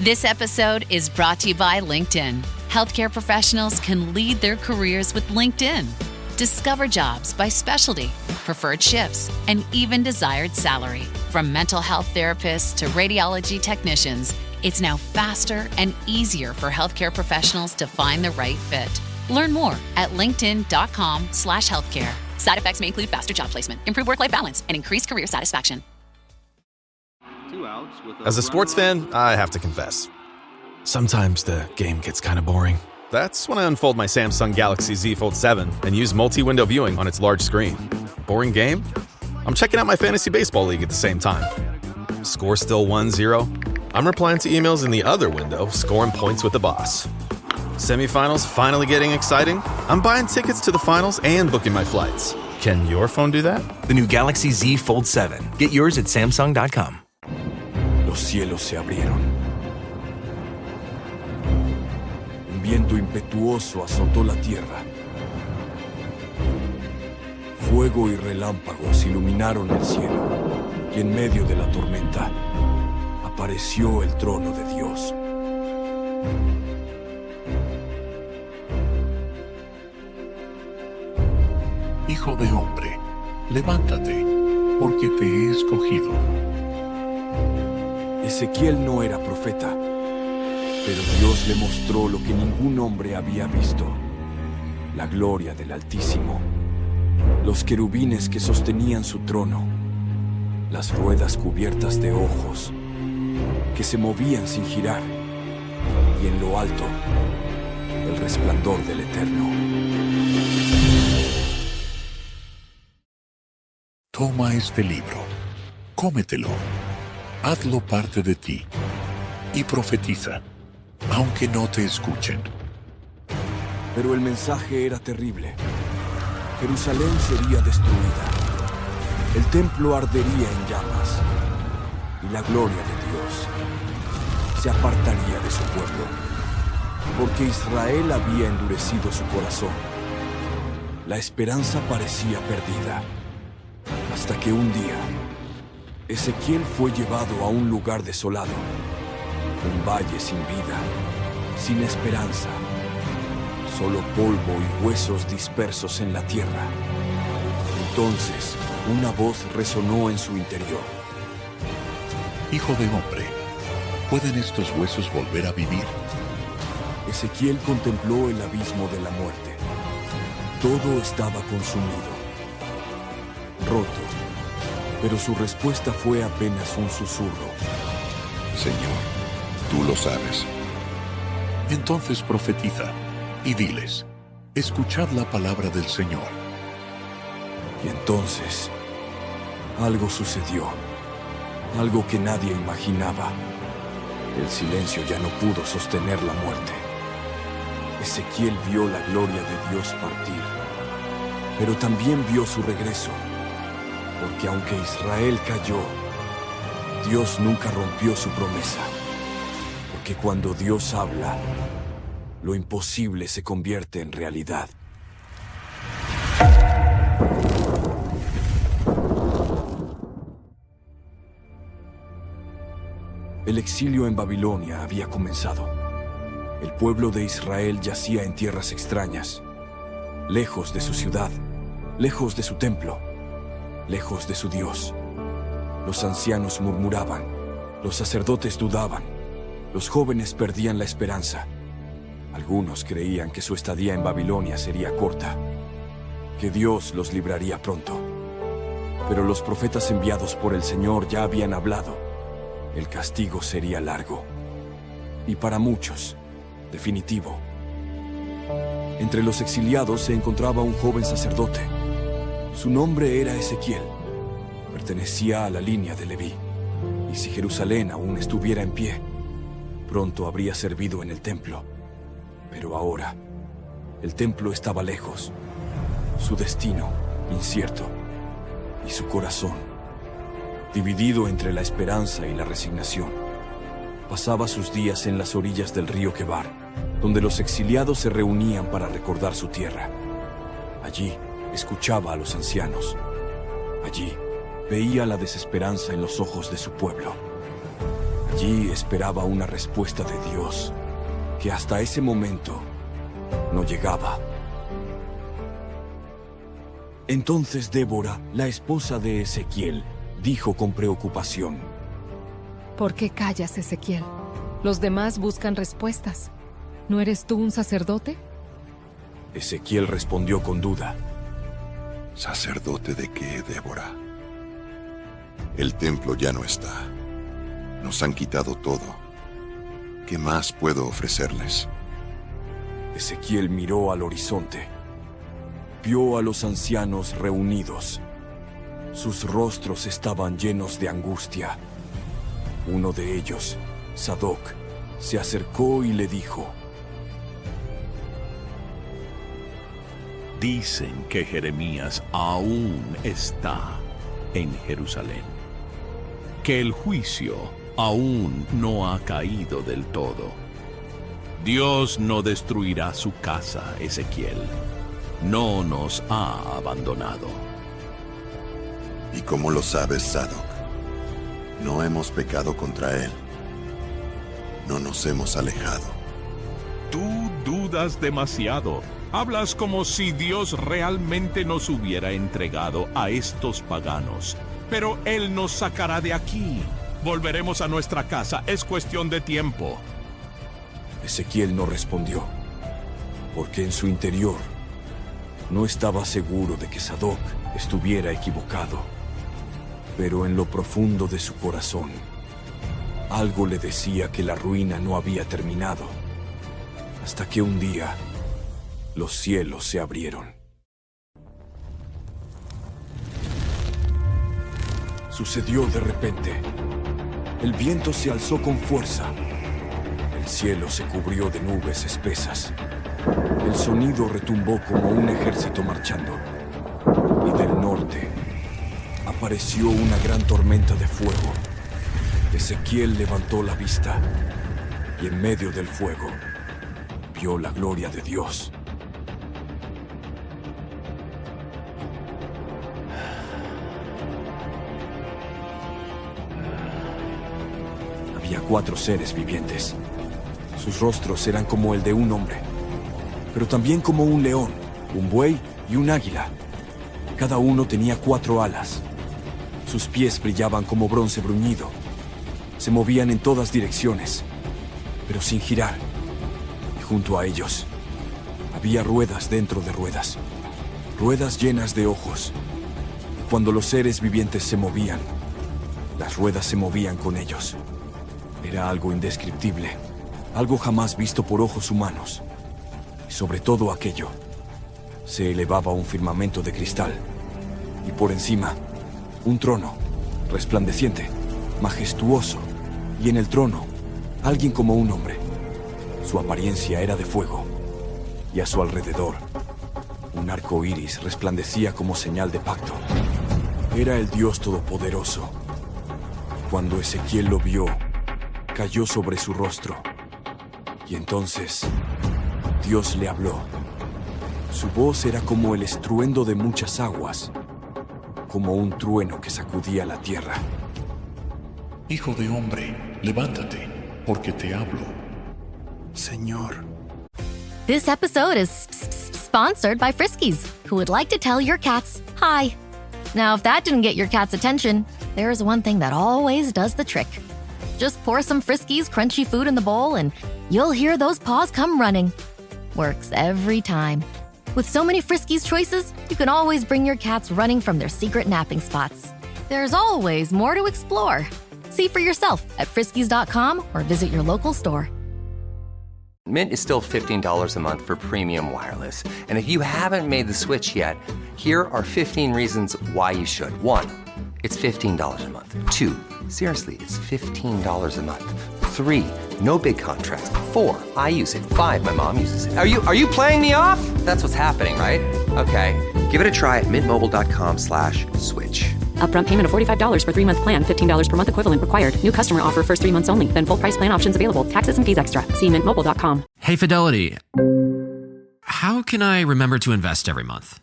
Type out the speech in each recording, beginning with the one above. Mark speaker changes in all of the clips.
Speaker 1: This episode is brought to you by LinkedIn. Healthcare professionals can lead their careers with LinkedIn. Discover jobs by specialty, preferred shifts, and even desired salary. From mental health therapists to radiology technicians, it's now faster and easier for healthcare professionals to find the right fit. Learn more at linkedin.com/healthcare. Side effects may include faster job placement, improved work-life balance, and increased career satisfaction.
Speaker 2: As a sports fan, I have to confess. Sometimes the game gets kind of boring. That's when I unfold my Samsung Galaxy Z Fold 7 and use multi-window viewing on its large screen. Boring game? I'm checking out my fantasy baseball league at the same time. Score still 1-0? I'm replying to emails in the other window, scoring points with the boss. Semifinals finally getting exciting? I'm buying tickets to the finals and booking my flights. Can your phone do that?
Speaker 3: The new Galaxy Z Fold 7. Get yours at Samsung.com.
Speaker 4: Los cielos se abrieron. Un viento impetuoso azotó la tierra. Fuego y relámpagos iluminaron el cielo, y en medio de la tormenta apareció el trono de Dios.
Speaker 5: Hijo de hombre, levántate, porque te he escogido.
Speaker 4: Ezequiel no era profeta, pero Dios le mostró lo que ningún hombre había visto: la gloria del Altísimo, los querubines que sostenían su trono, las ruedas cubiertas de ojos que se movían sin girar, y en lo alto, el resplandor del Eterno.
Speaker 5: Toma este libro, cómetelo, hazlo parte de ti, y profetiza, aunque no te escuchen.
Speaker 4: Pero el mensaje era terrible. Jerusalén sería destruida. El templo ardería en llamas. Y la gloria de Dios se apartaría de su pueblo. Porque Israel había endurecido su corazón. La esperanza parecía perdida. Hasta que un día, Ezequiel fue llevado a un lugar desolado. Un valle sin vida, sin esperanza. Solo polvo y huesos dispersos en la tierra. Entonces, una voz resonó en su interior.
Speaker 5: Hijo de hombre, ¿pueden estos huesos volver a vivir?
Speaker 4: Ezequiel contempló el abismo de la muerte. Todo estaba consumido, roto, pero su respuesta fue apenas un susurro.
Speaker 6: Señor, tú lo sabes.
Speaker 5: Entonces profetiza y diles, escuchad la palabra del Señor.
Speaker 4: Y entonces, algo sucedió, algo que nadie imaginaba. El silencio ya no pudo sostener la muerte. Ezequiel vio la gloria de Dios partir, pero también vio su regreso, porque aunque Israel cayó, Dios nunca rompió su promesa, porque cuando Dios habla, lo imposible se convierte en realidad. El exilio en Babilonia había comenzado. El pueblo de Israel yacía en tierras extrañas, lejos de su ciudad, lejos de su templo, lejos de su Dios. Los ancianos murmuraban, los sacerdotes dudaban, los jóvenes perdían la esperanza. Algunos creían que su estadía en Babilonia sería corta, que Dios los libraría pronto. Pero los profetas enviados por el Señor ya habían hablado. El castigo sería largo. Y para muchos, definitivo. Entre los exiliados se encontraba un joven sacerdote. Su nombre era Ezequiel. Pertenecía a la línea de Leví. Y si Jerusalén aún estuviera en pie, pronto habría servido en el templo. Pero ahora, el templo estaba lejos. Su destino, incierto. Y su corazón, dividido entre la esperanza y la resignación. Pasaba sus días en las orillas del río Quebar, donde los exiliados se reunían para recordar su tierra. Allí escuchaba a los ancianos. Allí veía la desesperanza en los ojos de su pueblo. Allí esperaba una respuesta de Dios, que hasta ese momento no llegaba. Entonces Débora, la esposa de Ezequiel, dijo con preocupación:
Speaker 7: ¿Por qué callas, Ezequiel? Los demás buscan respuestas. ¿No eres tú un sacerdote?
Speaker 4: Ezequiel respondió con duda:
Speaker 6: ¿Sacerdote de qué, Débora? El templo ya no está. Nos han quitado todo. ¿Qué más puedo ofrecerles?
Speaker 4: Ezequiel miró al horizonte. Vio a los ancianos reunidos. Sus rostros estaban llenos de angustia. Uno de ellos, Sadoc, se acercó y le dijo:
Speaker 8: Dicen que Jeremías aún está en Jerusalén, que el juicio aún no ha caído del todo. Dios no destruirá su casa, Ezequiel. No nos ha abandonado.
Speaker 6: ¿Y cómo lo sabes, Sadoc? No hemos pecado contra él. No nos hemos alejado.
Speaker 8: Tú dudas demasiado. Hablas como si Dios realmente nos hubiera entregado a estos paganos. Pero Él nos sacará de aquí. Volveremos a nuestra casa. Es cuestión de tiempo.
Speaker 4: Ezequiel no respondió, porque en su interior no estaba seguro de que Sadoc estuviera equivocado. Pero en lo profundo de su corazón, algo le decía que la ruina no había terminado, hasta que un día los cielos se abrieron. Sucedió de repente. El viento se alzó con fuerza. El cielo se cubrió de nubes espesas. El sonido retumbó como un ejército marchando. Y del norte apareció una gran tormenta de fuego. Ezequiel levantó la vista y en medio del fuego vio la gloria de Dios. Había 4 seres vivientes. Sus rostros eran como el de un hombre, pero también como un león, un buey y un águila. Cada uno tenía 4 alas. Sus pies brillaban como bronce bruñido. Se movían en todas direcciones, pero sin girar. Y junto a ellos había ruedas dentro de ruedas, ruedas llenas de ojos. Y cuando los seres vivientes se movían, las ruedas se movían con ellos. Era algo indescriptible, algo jamás visto por ojos humanos. Y sobre todo aquello, se elevaba un firmamento de cristal, y por encima, un trono, resplandeciente, majestuoso, y en el trono, alguien como un hombre. Su apariencia era de fuego, y a su alrededor, un arco iris resplandecía como señal de pacto. Era el Dios Todopoderoso. Y cuando Ezequiel lo vio, cayó sobre su rostro. Y entonces, Dios le habló. Su voz era como el estruendo de muchas aguas, como un trueno que sacudía la tierra.
Speaker 5: Hijo de hombre, levántate, porque te hablo.
Speaker 6: Señor.
Speaker 9: This episode is sponsored by Friskies, who would like to tell your cats hi. Now, if that didn't get your cat's attention, there is one thing that always does the trick. Just pour some Friskies crunchy food in the bowl and you'll hear those paws come running. Works every time. With so many Friskies choices, you can always bring your cats running from their secret napping spots. There's always more to explore. See for yourself at Friskies.com or visit your local store.
Speaker 10: Mint is still $15 a month for premium wireless. And if you haven't made the switch yet, here are 15 reasons why you should. 1, it's $15 a month. 2, seriously, it's $15 a month. 3, no big contrast. 4, I use it. 5, my mom uses it. Are you playing me off? That's what's happening, right? Okay, give it a try at mintmobile.com/switch.
Speaker 11: Upfront payment of $45 for 3-month plan. $15 per month equivalent required. New customer offer first 3 months only. Then full price plan options available. Taxes and fees extra. See mintmobile.com.
Speaker 12: Hey, Fidelity. How can I remember to invest every month?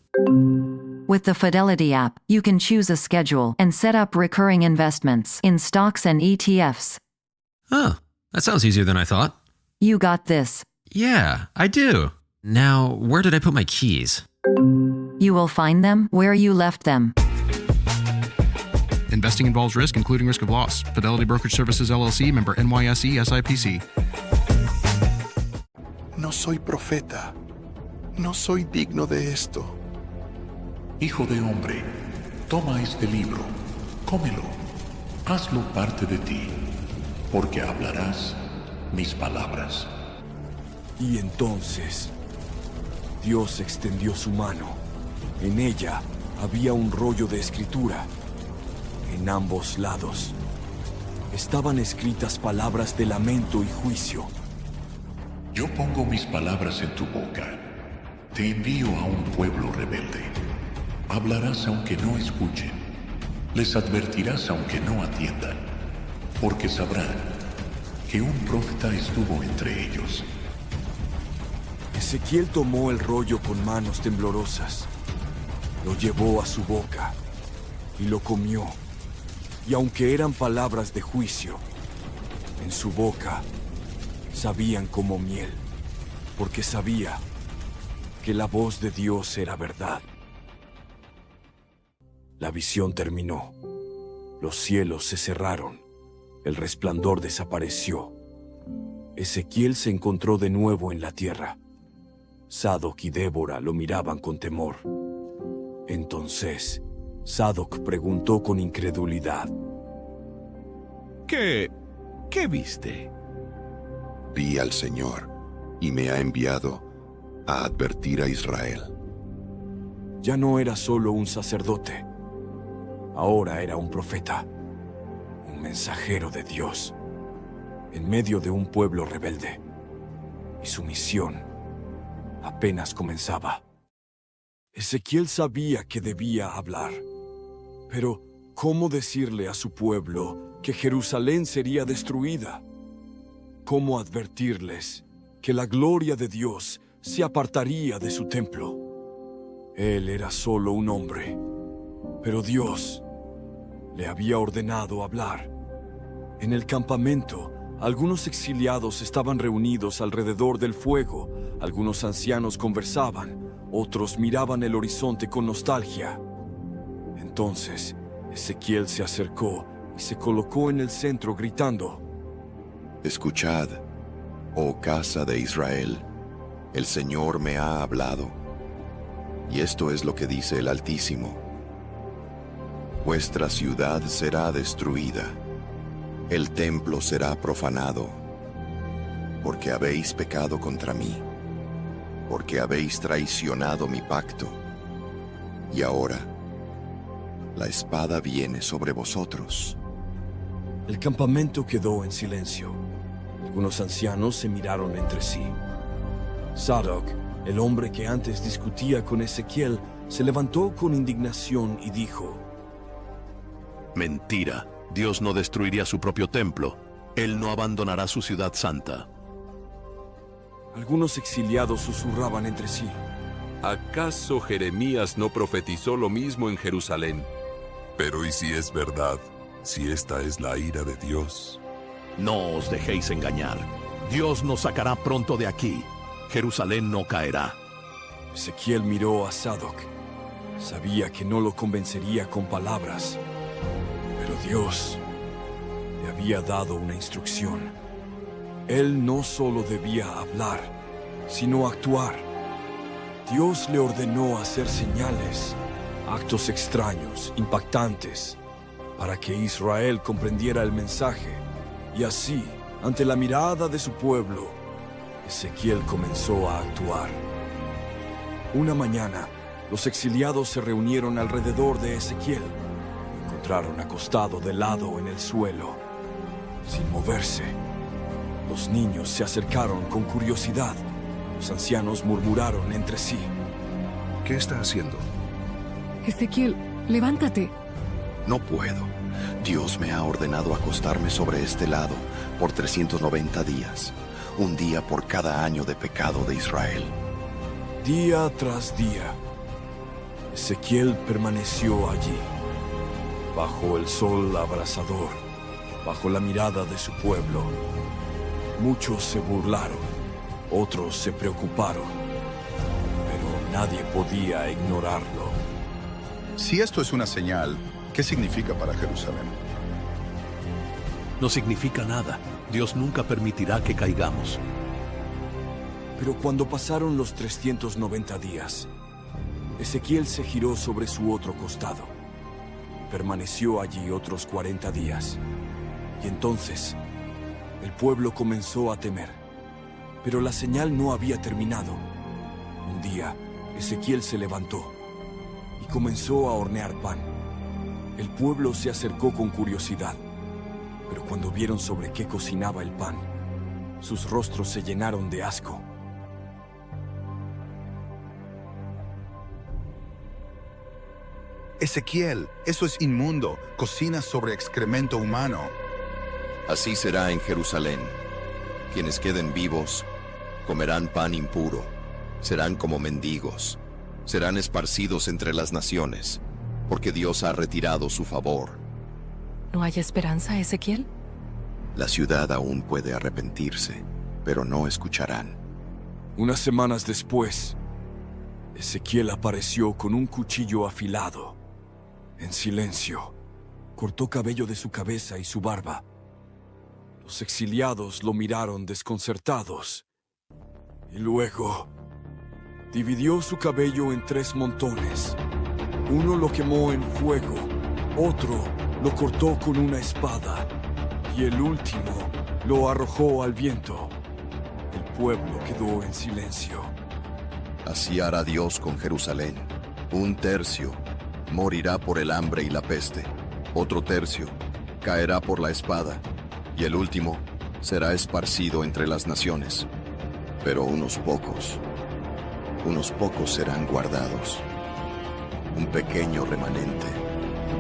Speaker 13: With the Fidelity app, you can choose a schedule and set up recurring investments in stocks and ETFs.
Speaker 12: Oh, that sounds easier than I thought.
Speaker 13: You got this.
Speaker 12: Yeah, I do. Now, where did I put my keys?
Speaker 13: You will find them where you left them.
Speaker 14: Investing involves risk, including risk of loss. Fidelity Brokerage Services, LLC, member NYSE, SIPC.
Speaker 6: No soy profeta. No soy digno de esto.
Speaker 5: Hijo de hombre, toma este libro, cómelo, hazlo parte de ti, porque hablarás mis palabras.
Speaker 4: Y entonces, Dios extendió su mano. En ella había un rollo de escritura. En ambos lados estaban escritas palabras de lamento y juicio.
Speaker 5: Yo pongo mis palabras en tu boca. Te envío a un pueblo rebelde. Hablarás aunque no escuchen. Les advertirás aunque no atiendan. Porque sabrán que un profeta estuvo entre ellos.
Speaker 4: Ezequiel tomó el rollo con manos temblorosas. Lo llevó a su boca y lo comió. Y aunque eran palabras de juicio, en su boca sabían como miel, porque sabía que la voz de Dios era verdad. La visión terminó. Los cielos se cerraron. El resplandor desapareció. Ezequiel se encontró de nuevo en la tierra. Sadoc y Débora lo miraban con temor. Entonces, Sadoc preguntó con incredulidad.
Speaker 8: ¿Qué viste?
Speaker 6: Vi al Señor y me ha enviado a advertir a Israel.
Speaker 4: Ya no era solo un sacerdote. Ahora era un profeta, un mensajero de Dios, en medio de un pueblo rebelde. Y su misión apenas comenzaba. Ezequiel sabía que debía hablar. Pero, ¿cómo decirle a su pueblo que Jerusalén sería destruida? ¿Cómo advertirles que la gloria de Dios se apartaría de su templo? Él era solo un hombre, pero Dios le había ordenado hablar. En el campamento, algunos exiliados estaban reunidos alrededor del fuego. Algunos ancianos conversaban, otros miraban el horizonte con nostalgia. Entonces, Ezequiel se acercó y se colocó en el centro gritando:
Speaker 6: Escuchad, oh casa de Israel, el Señor me ha hablado. Y esto es lo que dice el Altísimo: vuestra ciudad será destruida, el templo será profanado, porque habéis pecado contra mí, porque habéis traicionado mi pacto. Y ahora, la espada viene sobre vosotros.
Speaker 4: El campamento quedó en silencio. Algunos ancianos se miraron entre sí. Sadoc, el hombre que antes discutía con Ezequiel, se levantó con indignación y dijo:
Speaker 8: Mentira. Dios no destruiría su propio templo. Él no abandonará su ciudad santa.
Speaker 4: Algunos exiliados susurraban entre sí:
Speaker 15: ¿acaso Jeremías no profetizó lo mismo en Jerusalén?
Speaker 16: Pero ¿y si es verdad? Si esta es la ira de Dios.
Speaker 8: No os dejéis engañar. Dios nos sacará pronto de aquí. Jerusalén no caerá.
Speaker 4: Ezequiel miró a Sadoc. Sabía que no lo convencería con palabras. Pero Dios le había dado una instrucción. Él no solo debía hablar, sino actuar. Dios le ordenó hacer señales, actos extraños, impactantes, para que Israel comprendiera el mensaje. Y así, ante la mirada de su pueblo, Ezequiel comenzó a actuar. Una mañana, los exiliados se reunieron alrededor de Ezequiel. Lo encontraron acostado de lado en el suelo, sin moverse. Los niños se acercaron con curiosidad. Los ancianos murmuraron entre sí:
Speaker 17: ¿qué está haciendo?
Speaker 7: Ezequiel, levántate.
Speaker 6: No puedo. Dios me ha ordenado acostarme sobre este lado por 390 días, un día por cada año de pecado de Israel.
Speaker 4: Día tras día, Ezequiel permaneció allí, bajo el sol abrasador, bajo la mirada de su pueblo. Muchos se burlaron, otros se preocuparon, pero nadie podía ignorarlo.
Speaker 17: Si esto es una señal, ¿qué significa para Jerusalén?
Speaker 8: No significa nada. Dios nunca permitirá que caigamos.
Speaker 4: Pero cuando pasaron los 390 días, Ezequiel se giró sobre su otro costado y permaneció allí otros 40 días. Y entonces, el pueblo comenzó a temer. Pero la señal no había terminado. Un día, Ezequiel se levantó y comenzó a hornear pan. El pueblo se acercó con curiosidad, pero cuando vieron sobre qué cocinaba el pan, sus rostros se llenaron de asco.
Speaker 17: Ezequiel, eso es inmundo. Cocinas sobre excremento humano.
Speaker 6: Así será en Jerusalén. Quienes queden vivos comerán pan impuro. Serán como mendigos. Serán esparcidos entre las naciones, porque Dios ha retirado su favor.
Speaker 7: ¿No hay esperanza, Ezequiel?
Speaker 6: La ciudad aún puede arrepentirse, pero no escucharán.
Speaker 4: Unas semanas después, Ezequiel apareció con un cuchillo afilado. En silencio, cortó cabello de su cabeza y su barba. Los exiliados lo miraron desconcertados. Y luego, dividió su cabello en 3 montones. Uno lo quemó en fuego, otro lo cortó con una espada, y el último lo arrojó al viento. El pueblo quedó en silencio.
Speaker 6: Así hará Dios con Jerusalén. 1/3 morirá por el hambre y la peste. Otro 1/3 caerá por la espada. Y el último será esparcido entre las naciones. Pero unos pocos serán guardados. Un pequeño remanente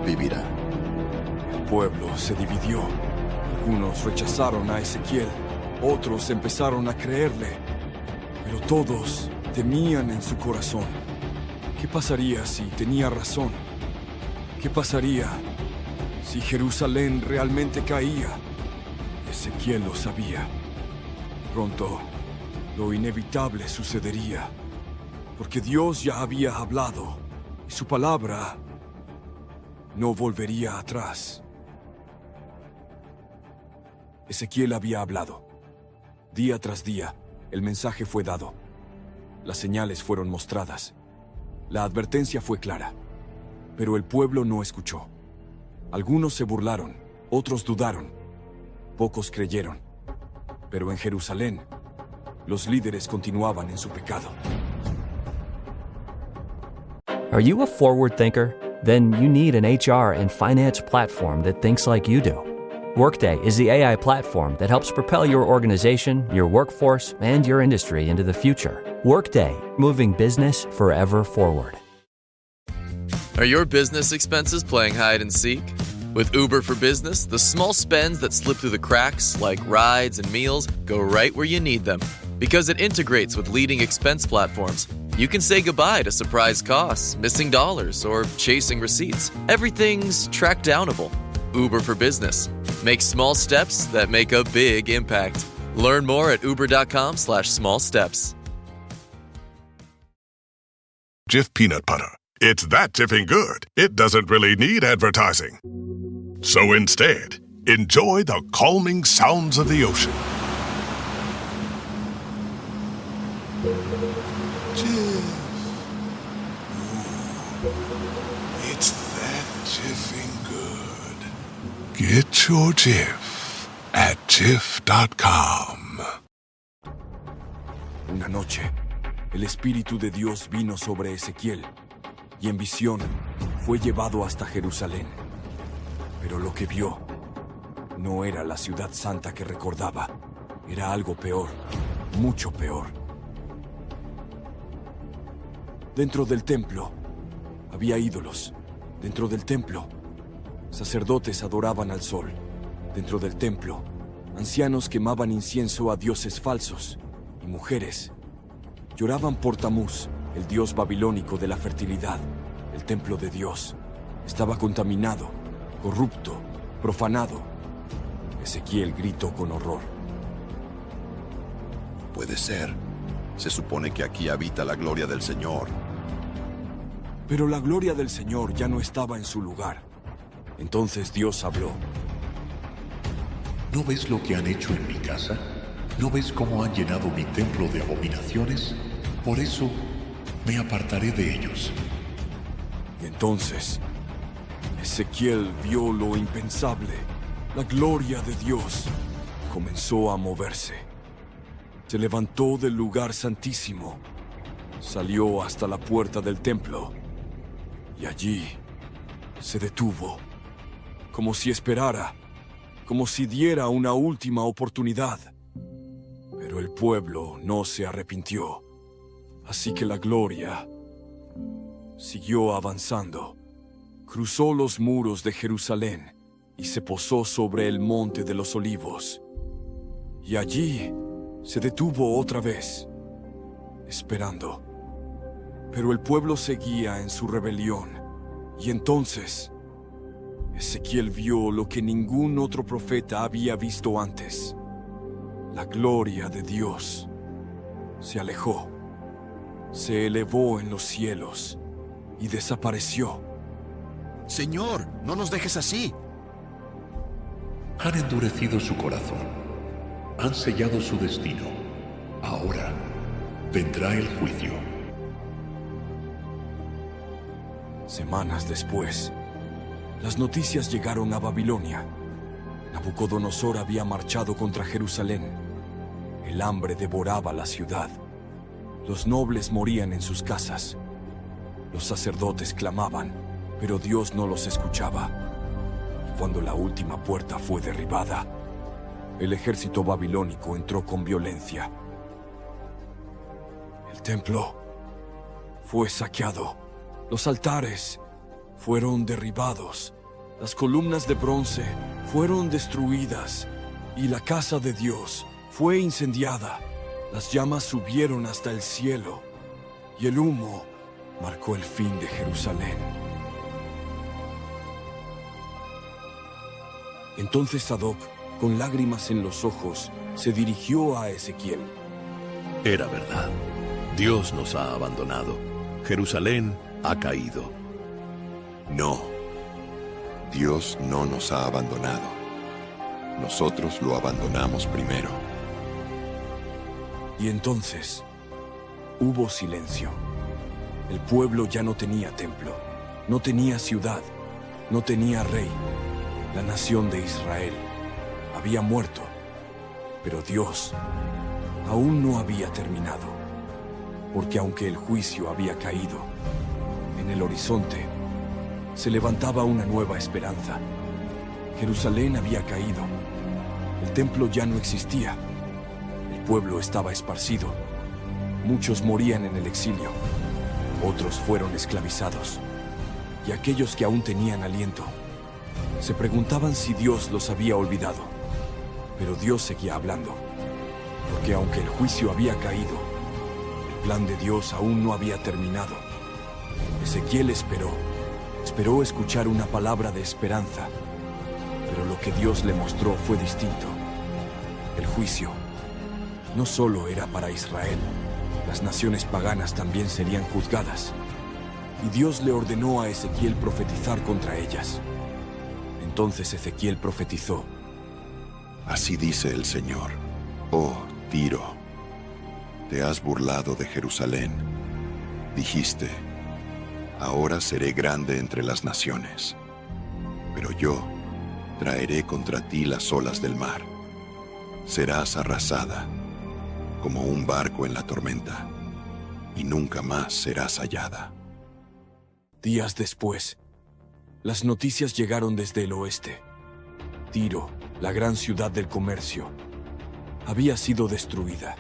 Speaker 6: vivirá.
Speaker 4: El pueblo se dividió. Algunos rechazaron a Ezequiel, otros empezaron a creerle, pero todos temían en su corazón. ¿Qué pasaría si tenía razón? ¿Qué pasaría si Jerusalén realmente caía? Ezequiel lo sabía. Pronto, lo inevitable sucedería, porque Dios ya había hablado, y su palabra no volvería atrás. Ezequiel había hablado. Día tras día, el mensaje fue dado. Las señales fueron mostradas. La advertencia fue clara. Pero el pueblo no escuchó. Algunos se burlaron, otros dudaron. Pocos creyeron. Pero en Jerusalén, los líderes continuaban en su pecado.
Speaker 18: Are you a forward thinker? Then you need an HR and finance platform that thinks like you do. Workday is the AI platform that helps propel your organization, your workforce, and your industry into the future. Workday, moving business forever forward.
Speaker 19: Are your business expenses playing hide and seek? With Uber for Business, the small spends that slip through the cracks, like rides and meals, go right where you need them. Because it integrates with leading expense platforms, you can say goodbye to surprise costs, missing dollars, or chasing receipts. Everything's track-downable. Uber for Business. Make small steps that make a big impact. Learn more at uber.com/small steps.
Speaker 16: Jif peanut butter. It's that jiffing good, it doesn't really need advertising. So instead, enjoy the calming sounds of the ocean. Jif. Ooh, it's that jiffing good. Get your Jif at jif.com.
Speaker 4: Una noche, el Espíritu de Dios vino sobre Ezequiel, y en visión fue llevado hasta Jerusalén. Pero lo que vio no era la ciudad santa que recordaba. Era algo peor, mucho peor. Dentro del templo había ídolos. Dentro del templo, sacerdotes adoraban al sol. Dentro del templo, ancianos quemaban incienso a dioses falsos. Y mujeres lloraban por Tamuz, el dios babilónico de la fertilidad. El templo de Dios estaba contaminado, corrupto, profanado. Ezequiel gritó con horror.
Speaker 6: No puede ser. Se supone que aquí habita la gloria del Señor.
Speaker 4: Pero la gloria del Señor ya no estaba en su lugar. Entonces Dios habló.
Speaker 5: ¿No ves lo que han hecho en mi casa? ¿No ves cómo han llenado mi templo de abominaciones? Por eso me apartaré de ellos.
Speaker 4: Y entonces Ezequiel vio lo impensable. La gloria de Dios comenzó a moverse. Se levantó del lugar santísimo, salió hasta la puerta del templo y allí se detuvo, como si esperara, como si diera una última oportunidad. Pero el pueblo no se arrepintió, así que la gloria siguió avanzando, cruzó los muros de Jerusalén y se posó sobre el monte de los Olivos. Y allí se detuvo otra vez, esperando. Pero el pueblo seguía en su rebelión. Y entonces Ezequiel vio lo que ningún otro profeta había visto antes. La gloria de Dios se alejó, se elevó en los cielos y desapareció.
Speaker 6: Señor, no nos dejes así.
Speaker 5: Han endurecido su corazón. Han sellado su destino. Ahora vendrá el juicio.
Speaker 4: Semanas después, las noticias llegaron a Babilonia. Nabucodonosor había marchado contra Jerusalén. El hambre devoraba la ciudad. Los nobles morían en sus casas. Los sacerdotes clamaban, pero Dios no los escuchaba. Y cuando la última puerta fue derribada, el ejército babilónico entró con violencia. El templo fue saqueado. Los altares fueron derribados. Las columnas de bronce fueron destruidas. Y la casa de Dios fue incendiada. Las llamas subieron hasta el cielo. Y el humo marcó el fin de Jerusalén. Entonces Sadoc, con lágrimas en los ojos, se dirigió a Ezequiel.
Speaker 15: Era verdad. Dios nos ha abandonado. Jerusalén ha caído.
Speaker 6: No. Dios no nos ha abandonado. Nosotros lo abandonamos primero.
Speaker 4: Y entonces hubo silencio. El pueblo ya no tenía templo, no tenía ciudad, no tenía rey. La nación de Israel había muerto, pero Dios aún no había terminado, porque aunque el juicio había caído, en el horizonte se levantaba una nueva esperanza. Jerusalén había caído, el templo ya no existía, el pueblo estaba esparcido, muchos morían en el exilio, otros fueron esclavizados, y aquellos que aún tenían aliento se preguntaban si Dios los había olvidado. Pero Dios seguía hablando, porque aunque el juicio había caído, el plan de Dios aún no había terminado. Ezequiel esperó escuchar una palabra de esperanza, pero lo que Dios le mostró fue distinto. El juicio no solo era para Israel, las naciones paganas también serían juzgadas, y Dios le ordenó a Ezequiel profetizar contra ellas. Entonces Ezequiel profetizó.
Speaker 6: Así dice el Señor: Oh, Tiro, te has burlado de Jerusalén. Dijiste: ahora seré grande entre las naciones. Pero yo traeré contra ti las olas del mar. Serás arrasada como un barco en la tormenta, y nunca más serás hallada.
Speaker 4: Días después, las noticias llegaron desde el oeste. Tiro, la gran ciudad del comercio, había sido destruida.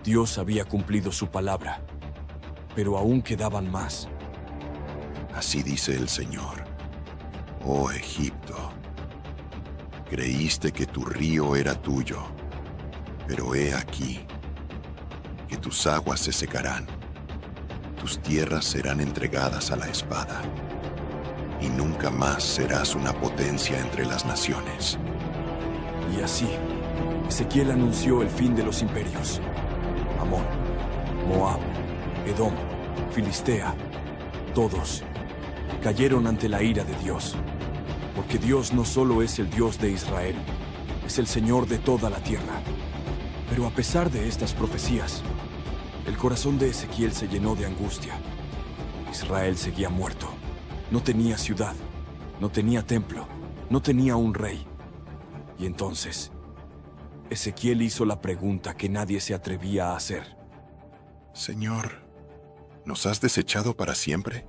Speaker 4: Dios había cumplido su palabra, pero aún quedaban más.
Speaker 6: Así dice el Señor: Oh Egipto, creíste que tu río era tuyo, pero he aquí que tus aguas se secarán, tus tierras serán entregadas a la espada, y nunca más serás una potencia entre las naciones.
Speaker 4: Y así, Ezequiel anunció el fin de los imperios. Amón, Moab, Edom, Filistea, todos cayeron ante la ira de Dios. Porque Dios no solo es el Dios de Israel, es el Señor de toda la tierra. Pero a pesar de estas profecías, el corazón de Ezequiel se llenó de angustia. Israel seguía muerto. No tenía ciudad, no tenía templo, no tenía un rey. Y entonces, Ezequiel hizo la pregunta que nadie se atrevía a hacer.
Speaker 6: Señor, ¿nos has desechado para siempre?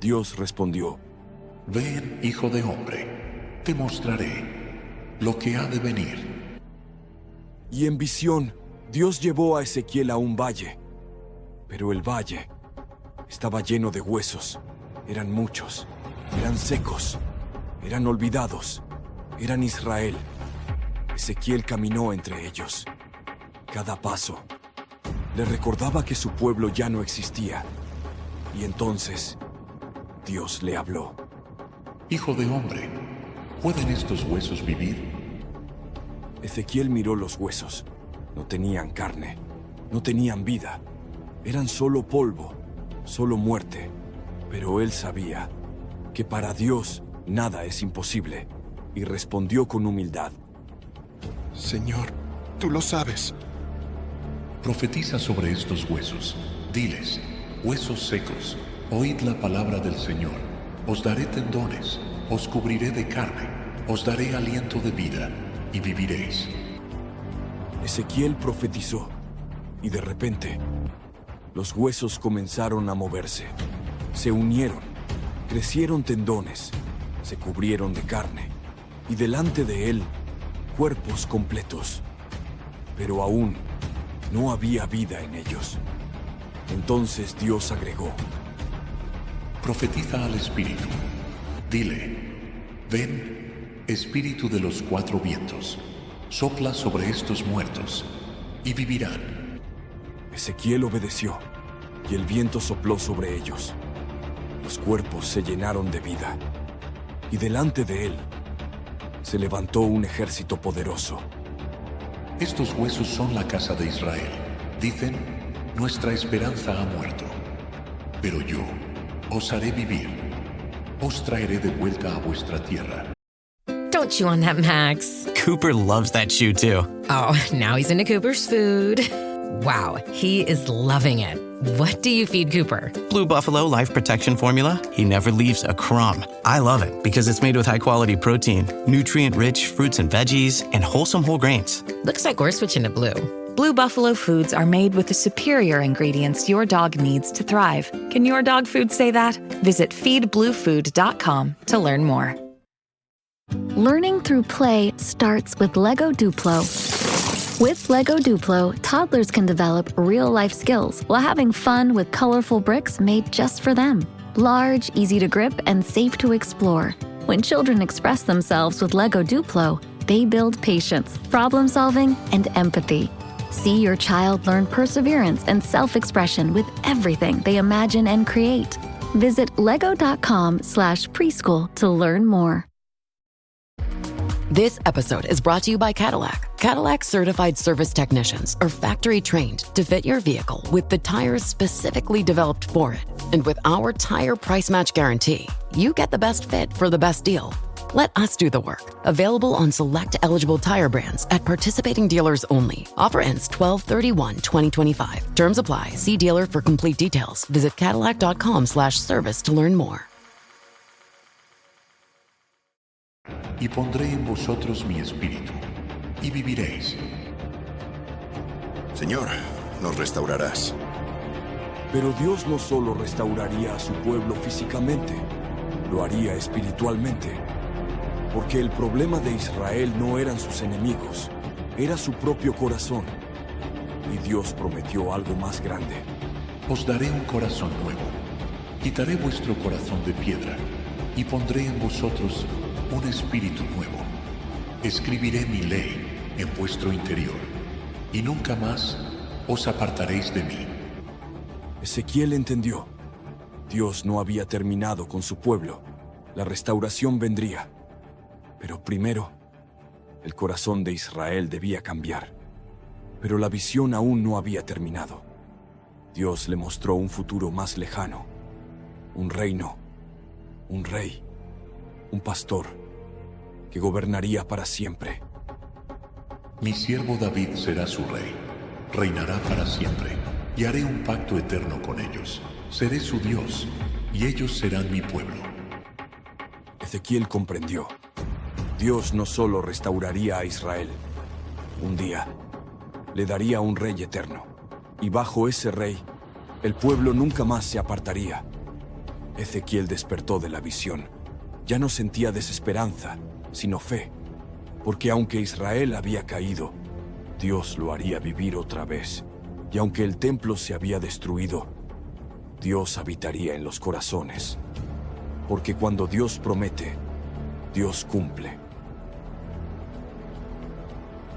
Speaker 4: Dios respondió:
Speaker 5: Ven, hijo de hombre, te mostraré lo que ha de venir.
Speaker 4: Y en visión, Dios llevó a Ezequiel a un valle. Pero el valle estaba lleno de huesos. Eran muchos, eran secos, eran olvidados, eran Israel. Ezequiel caminó entre ellos. Cada paso le recordaba que su pueblo ya no existía. Y entonces, Dios le habló.
Speaker 5: Hijo de hombre, ¿pueden estos huesos vivir?
Speaker 4: Ezequiel miró los huesos. No tenían carne, no tenían vida. Eran solo polvo, solo muerte. Pero él sabía que para Dios nada es imposible, y respondió con humildad:
Speaker 6: Señor, tú lo sabes.
Speaker 5: Profetiza sobre estos huesos. Diles, huesos secos, oíd la palabra del Señor. Os daré tendones, os cubriré de carne, os daré aliento de vida, y viviréis.
Speaker 4: Ezequiel profetizó, y de repente, los huesos comenzaron a moverse. Se unieron, crecieron tendones, se cubrieron de carne, y delante de él, cuerpos completos. Pero aún no había vida en ellos. Entonces Dios agregó:
Speaker 5: Profetiza al Espíritu. Dile, ven, Espíritu de los cuatro vientos, sopla sobre estos muertos, y vivirán.
Speaker 4: Ezequiel obedeció, y el viento sopló sobre ellos. Los cuerpos se llenaron de vida, y delante de él se levantó un ejército poderoso.
Speaker 5: Estos huesos son la casa de Israel. Dicen, nuestra esperanza ha muerto. Pero yo os haré vivir. Os traeré de vuelta a vuestra tierra.
Speaker 20: Don't chew on that, Max.
Speaker 21: Cooper loves that chew too.
Speaker 20: Oh, now he's into Cooper's food. Wow, he is loving it. What do you feed Cooper?
Speaker 21: Blue Buffalo Life Protection Formula. He never leaves a crumb. I love it because it's made with high-quality protein, nutrient-rich fruits and veggies, and wholesome whole grains.
Speaker 20: Looks like we're switching to Blue.
Speaker 22: Blue Buffalo foods are made with the superior ingredients your dog needs to thrive. Can your dog food say that? Visit feedbluefood.com to learn more.
Speaker 9: Learning through play starts with Lego Duplo. With Lego Duplo, toddlers can develop real-life skills while having fun with colorful bricks made just for them. Large, easy to grip, and safe to explore. When children express themselves with Lego Duplo, they build patience, problem-solving, and empathy. See your child learn perseverance and self-expression with everything they imagine and create. Visit lego.com/preschool to learn more.
Speaker 23: This episode is brought to you by Cadillac. Cadillac certified service technicians are factory trained to fit your vehicle with the tires specifically developed for it. And with our tire price match guarantee, you get the best fit for the best deal. Let us do the work. Available on select eligible tire brands at participating dealers only. Offer ends 12/31/2025. Terms apply. See dealer for complete details. Visit Cadillac.com/service to learn more.
Speaker 5: Y pondré en vosotros mi espíritu, y viviréis.
Speaker 6: Señor, nos restaurarás.
Speaker 4: Pero Dios no solo restauraría a su pueblo físicamente, lo haría espiritualmente. Porque el problema de Israel no eran sus enemigos, era su propio corazón. Y Dios prometió algo más grande.
Speaker 5: Os daré un corazón nuevo. Quitaré vuestro corazón de piedra, y pondré en vosotros un espíritu nuevo. Escribiré mi ley en vuestro interior, y nunca más os apartaréis de mí.
Speaker 4: Ezequiel entendió. Dios no había terminado con su pueblo. La restauración vendría. Pero primero, El corazón de Israel debía cambiar, pero la visión aún no había terminado. Dios le mostró un futuro más lejano, un reino, un rey, un pastor que gobernaría para siempre.
Speaker 5: Mi siervo David será su rey, reinará para siempre, y haré un pacto eterno con ellos. Seré su Dios, y ellos serán mi pueblo.
Speaker 4: Ezequiel comprendió. Dios no solo restauraría a Israel, un día le daría un rey eterno, y bajo ese rey, el pueblo nunca más se apartaría. Ezequiel despertó de la visión. Ya no sentía desesperanza, sino fe, porque aunque Israel había caído, Dios lo haría vivir otra vez. Y aunque el templo se había destruido, Dios habitaría en los corazones. Porque cuando Dios promete, Dios cumple.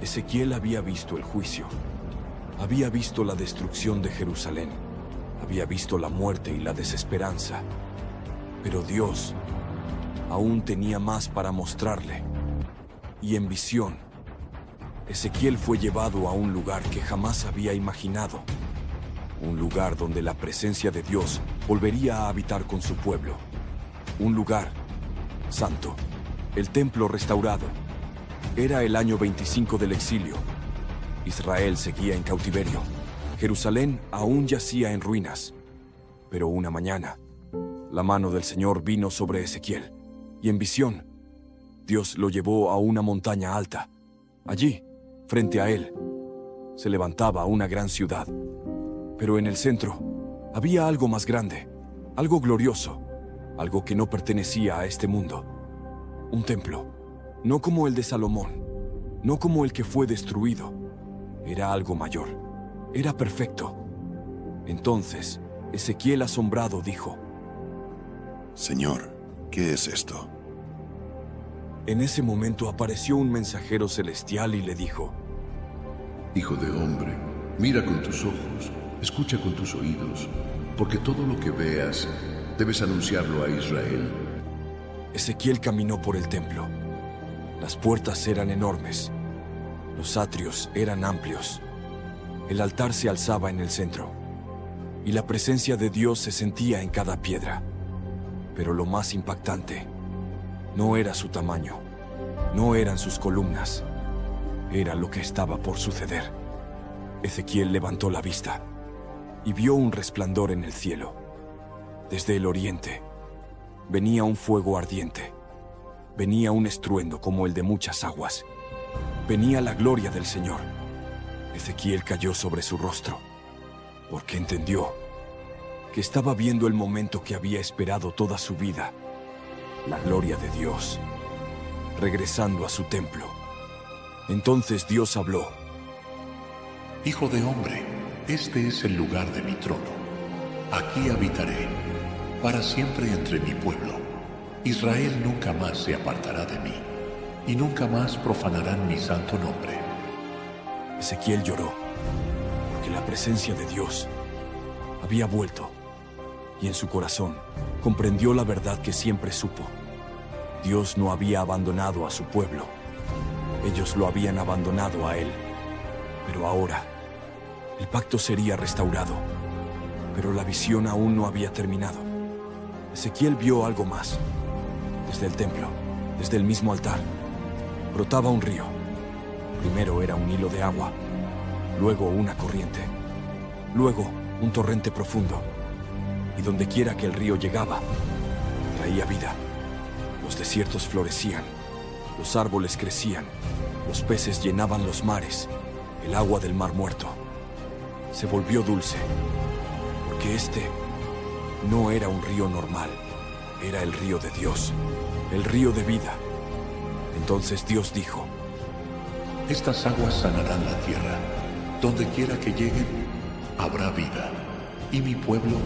Speaker 4: Ezequiel había visto el juicio, había visto la destrucción de Jerusalén, había visto la muerte y la desesperanza. Pero Dios aún tenía más para mostrarle. Y en visión, Ezequiel fue llevado a un lugar que jamás había imaginado. Un lugar donde la presencia de Dios volvería a habitar con su pueblo. Un lugar santo, el templo restaurado. Era el año 25 del exilio. Israel seguía en cautiverio. Jerusalén aún yacía en ruinas. Pero una mañana, la mano del Señor vino sobre Ezequiel, y en visión, Dios lo llevó a una montaña alta. Allí, frente a él, se levantaba una gran ciudad. Pero en el centro, había algo más grande, algo glorioso, algo que no pertenecía a este mundo. Un templo, no como el de Salomón, no como el que fue destruido. Era algo mayor, era perfecto. Entonces, Ezequiel asombrado dijo:
Speaker 6: Señor, ¿qué es esto?
Speaker 4: En ese momento apareció un mensajero celestial y le dijo:
Speaker 15: Hijo de hombre, mira con tus ojos, escucha con tus oídos, porque todo lo que veas debes anunciarlo a Israel.
Speaker 4: Ezequiel caminó por el templo. Las puertas eran enormes. Los atrios eran amplios. El altar se alzaba en el centro, y la presencia de Dios se sentía en cada piedra. Pero lo más impactante no era su tamaño, no eran sus columnas, era lo que estaba por suceder. Ezequiel levantó la vista y vio un resplandor en el cielo. Desde el oriente venía un fuego ardiente, venía un estruendo como el de muchas aguas, venía la gloria del Señor. Ezequiel cayó sobre su rostro, porque entendió que estaba viendo el momento que había esperado toda su vida, la gloria de Dios, regresando a su templo. Entonces Dios habló:
Speaker 5: Hijo de hombre, este es el lugar de mi trono. Aquí habitaré, para siempre entre mi pueblo. Israel nunca más se apartará de mí, y nunca más profanarán mi santo nombre.
Speaker 4: Ezequiel lloró, porque la presencia de Dios había vuelto, y en su corazón comprendió la verdad que siempre supo. Dios no había abandonado a su pueblo, ellos lo habían abandonado a él. Pero ahora, el pacto sería restaurado, pero la visión aún no había terminado. Ezequiel vio algo más. Desde el templo, desde el mismo altar, brotaba un río. Primero era un hilo de agua, luego una corriente, luego un torrente profundo. Y donde quiera que el río llegaba, traía vida. Los desiertos florecían, los árboles crecían, los peces llenaban los mares, el agua del mar muerto se volvió dulce, porque este no era un río normal, era el río de Dios, el río de vida. Entonces Dios dijo:
Speaker 5: Estas aguas sanarán la tierra. Donde quiera que lleguen, habrá vida, y mi pueblo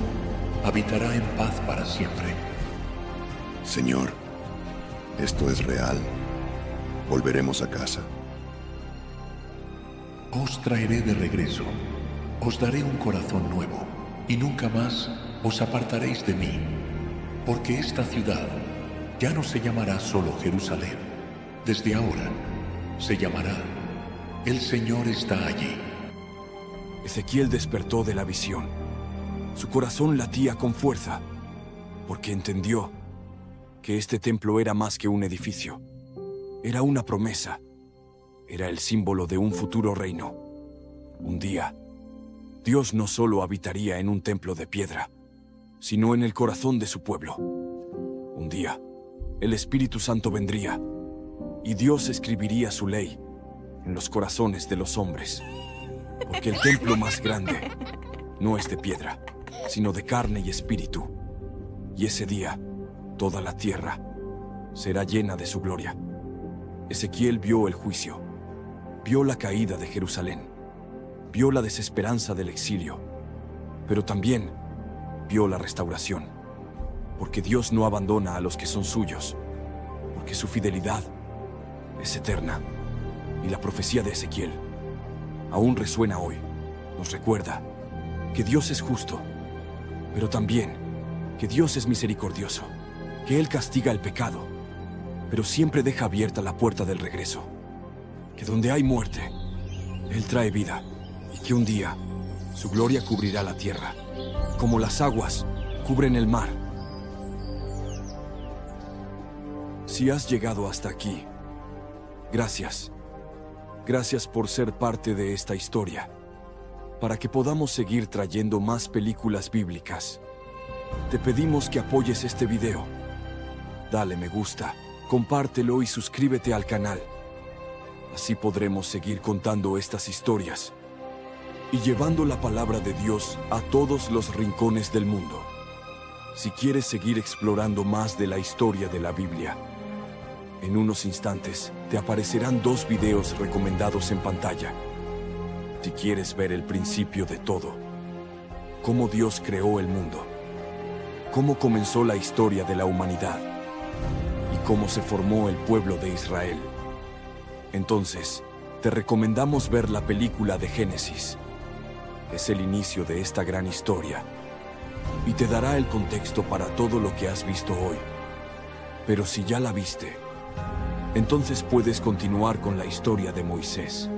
Speaker 5: habitará en paz para siempre.
Speaker 6: Señor, ¿esto es real? ¿Volveremos a casa?
Speaker 5: Os traeré de regreso, os daré un corazón nuevo, y nunca más os apartaréis de mí, porque esta ciudad ya no se llamará solo Jerusalén. Desde ahora Se llamará El Señor está allí.
Speaker 4: Ezequiel despertó de la visión. Su corazón latía con fuerza, porque entendió que este templo era más que un edificio. Era una promesa. Era el símbolo de un futuro reino. Un día, Dios no solo habitaría en un templo de piedra, sino en el corazón de su pueblo. Un día, el Espíritu Santo vendría, y Dios escribiría su ley en los corazones de los hombres. Porque el templo más grande no es de piedra, sino de carne y espíritu. Y ese día, toda la tierra será llena de su gloria. Ezequiel vio el juicio, vio la caída de Jerusalén, vio la desesperanza del exilio, pero también vio la restauración. Porque Dios no abandona a los que son suyos, porque su fidelidad es eterna. Y la profecía de Ezequiel aún resuena hoy. Nos recuerda que Dios es justo, pero también que Dios es misericordioso, que Él castiga el pecado, pero siempre deja abierta la puerta del regreso, que donde hay muerte, Él trae vida, y que un día su gloria cubrirá la tierra, como las aguas cubren el mar. Si has llegado hasta aquí, gracias. Gracias por ser parte de esta historia, para que podamos seguir trayendo más películas bíblicas. Te pedimos que apoyes este video. Dale me gusta, compártelo y suscríbete al canal. Así podremos seguir contando estas historias y llevando la palabra de Dios a todos los rincones del mundo. Si quieres seguir explorando más de la historia de la Biblia, en unos instantes te aparecerán 2 videos recomendados en pantalla. Si quieres ver el principio de todo, cómo Dios creó el mundo, cómo comenzó la historia de la humanidad y cómo se formó el pueblo de Israel, entonces te recomendamos ver la película de Génesis. Es el inicio de esta gran historia y te dará el contexto para todo lo que has visto hoy. Pero si ya la viste, entonces puedes continuar con la historia de Moisés,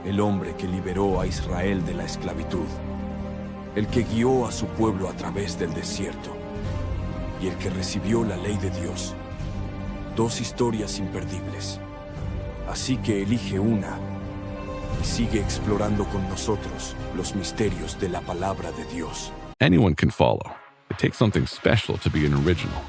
Speaker 4: el hombre que liberó a Israel de la esclavitud, el que guió a su pueblo a través del desierto y el que recibió la ley de Dios. 2 historias imperdibles. Así que elige una y sigue explorando con nosotros los misterios de la palabra de Dios.
Speaker 1: Anyone can follow. It takes something special to be an original.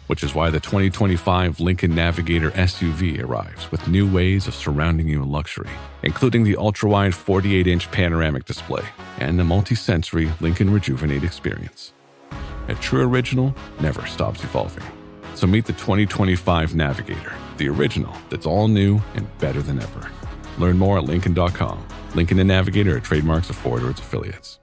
Speaker 1: Which is why the 2025 Lincoln Navigator SUV arrives with new ways of surrounding you in luxury, including the ultra-wide 48-inch panoramic display and the multi-sensory Lincoln Rejuvenate experience. A true original never stops evolving. So meet the 2025 Navigator, the original that's all new and better than ever. Learn more at Lincoln.com. Lincoln and Navigator are trademarks of Ford or its affiliates.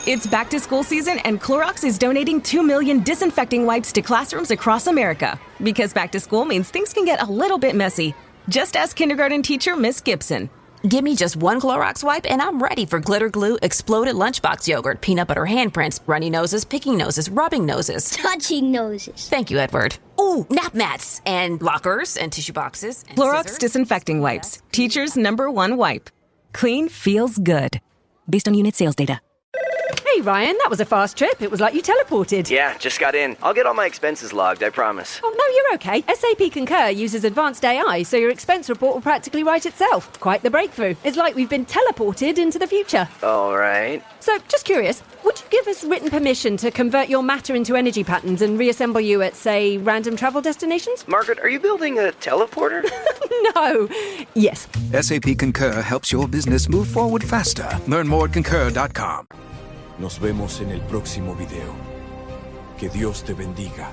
Speaker 2: It's back to school season, and Clorox is donating 2 million disinfecting wipes to classrooms across America. Because back to school means things can get a little bit messy. Just ask kindergarten teacher Miss Gibson.
Speaker 3: Give me just 1 Clorox wipe and I'm ready for glitter glue, exploded lunchbox yogurt, peanut butter handprints, runny noses, picking noses, rubbing noses.
Speaker 24: Touching noses.
Speaker 3: Thank you, Edward. Ooh, nap mats and lockers and tissue boxes. And
Speaker 2: Clorox
Speaker 3: scissors.
Speaker 2: disinfecting wipes. Teacher's #1 wipe. Clean feels good. Based on unit sales data.
Speaker 25: Hey, Ryan, that was a fast trip. It was like you teleported.
Speaker 26: Yeah, just got in. I'll get all my expenses logged, I promise.
Speaker 25: Oh, no, you're okay. SAP Concur uses advanced AI, so your expense report will practically write itself. Quite the breakthrough. It's like we've been teleported into the future.
Speaker 26: All right.
Speaker 25: So, just curious, would you give us written permission to convert your matter into energy patterns and reassemble you at, say, random travel destinations?
Speaker 26: Margaret, are you building a teleporter?
Speaker 25: No. Yes.
Speaker 27: SAP Concur helps your business move forward faster. Learn more at concur.com.
Speaker 4: Nos vemos en el próximo video. Que Dios te bendiga.